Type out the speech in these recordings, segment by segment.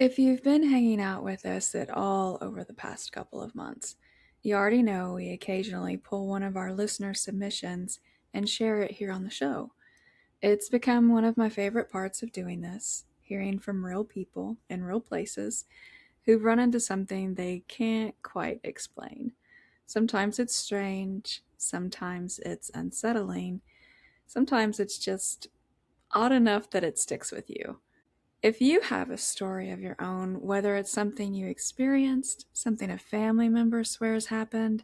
If you've been hanging out with us at all over the past couple of months, you already know we occasionally pull one of our listener submissions and share it here on the show. It's become one of my favorite parts of doing this, hearing from real people in real places who've run into something they can't quite explain. Sometimes it's strange, sometimes it's unsettling, sometimes it's just odd enough that it sticks with you. If you have a story of your own, whether it's something you experienced, something a family member swears happened,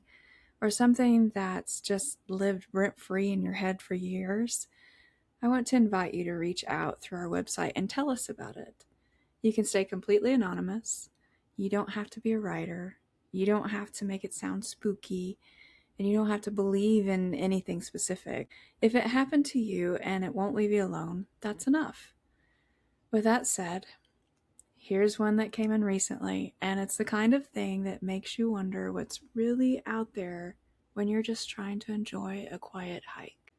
or something that's just lived rent free in your head for years, I want to invite you to reach out through our website and tell us about it. You can stay completely anonymous. You don't have to be a writer. You don't have to make it sound spooky. And you don't have to believe in anything specific. If it happened to you and it won't leave you alone, that's enough. With that said, here's one that came in recently, and it's the kind of thing that makes you wonder what's really out there when you're just trying to enjoy a quiet hike.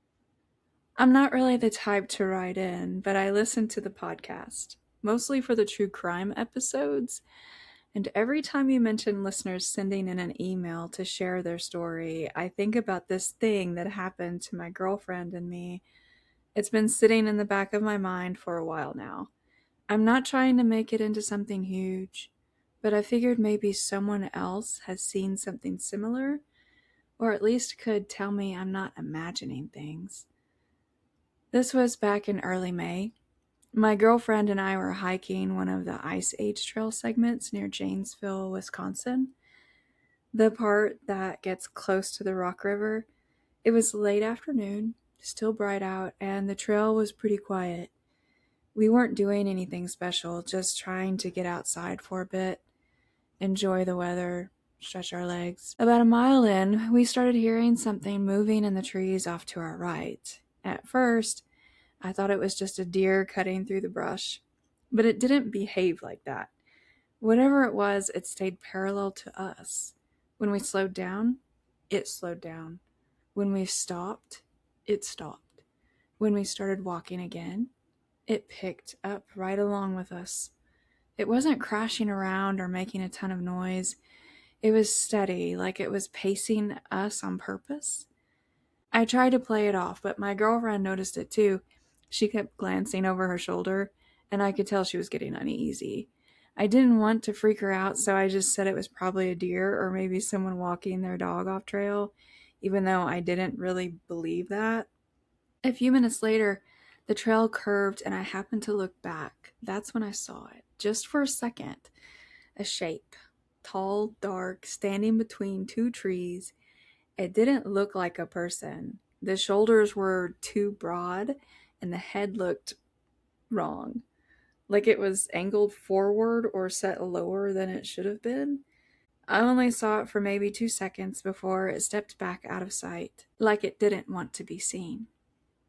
I'm not really the type to write in, but I listen to the podcast, mostly for the true crime episodes. And every time you mention listeners sending in an email to share their story, I think about this thing that happened to my girlfriend and me. It's been sitting in the back of my mind for a while now. I'm not trying to make it into something huge, but I figured maybe someone else has seen something similar, or at least could tell me I'm not imagining things. This was back in early May. My girlfriend and I were hiking one of the Ice Age trail segments near Janesville, Wisconsin, the part that gets close to the Rock River. It was late afternoon, still bright out, and the trail was pretty quiet. We weren't doing anything special, just trying to get outside for a bit, enjoy the weather, stretch our legs. About a mile in, we started hearing something moving in the trees off to our right. At first, I thought it was just a deer cutting through the brush, but it didn't behave like that. Whatever it was, it stayed parallel to us. When we slowed down, it slowed down. When we stopped, it stopped. When we started walking again, it picked up right along with us. It wasn't crashing around or making a ton of noise. It was steady, like it was pacing us on purpose. I tried to play it off, but my girlfriend noticed it too. She kept glancing over her shoulder, and I could tell she was getting uneasy. I didn't want to freak her out, so I just said it was probably a deer or maybe someone walking their dog off trail, even though I didn't really believe that. A few minutes later, the trail curved and I happened to look back. That's when I saw it, just for a second. A shape, tall, dark, standing between two trees. It didn't look like a person. The shoulders were too broad and the head looked wrong, like it was angled forward or set lower than it should have been. I only saw it for maybe 2 seconds before it stepped back out of sight, like it didn't want to be seen.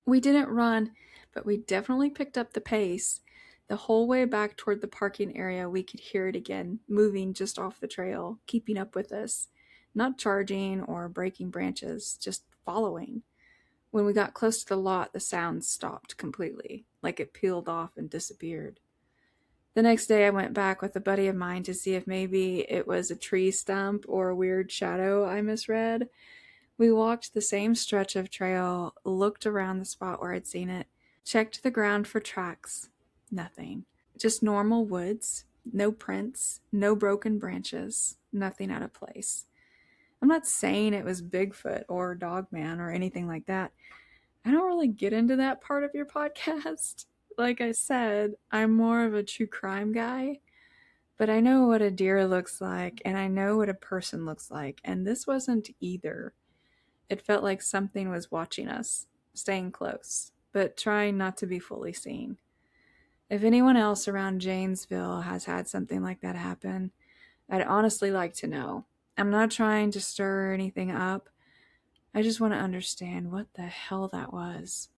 We didn't run, but we definitely picked up the pace. The whole way back toward the parking area, we could hear it again, moving just off the trail, keeping up with us. Not charging or breaking branches, just following. When we got close to the lot, the sound stopped completely, like it peeled off and disappeared. The next day, I went back with a buddy of mine to see if maybe it was a tree stump or a weird shadow I misread. We walked the same stretch of trail, looked around the spot where I'd seen it, checked the ground for tracks. Nothing. Just normal woods, no prints, no broken branches, nothing out of place. I'm not saying it was Bigfoot or Dogman or anything like that. I don't really get into that part of your podcast. Like I said, I'm more of a true crime guy, but I know what a deer looks like and I know what a person looks like, and this wasn't either. It felt like something was watching us, staying close, but trying not to be fully seen. If anyone else around Janesville has had something like that happen, I'd honestly like to know. I'm not trying to stir anything up. I just want to understand what the hell that was.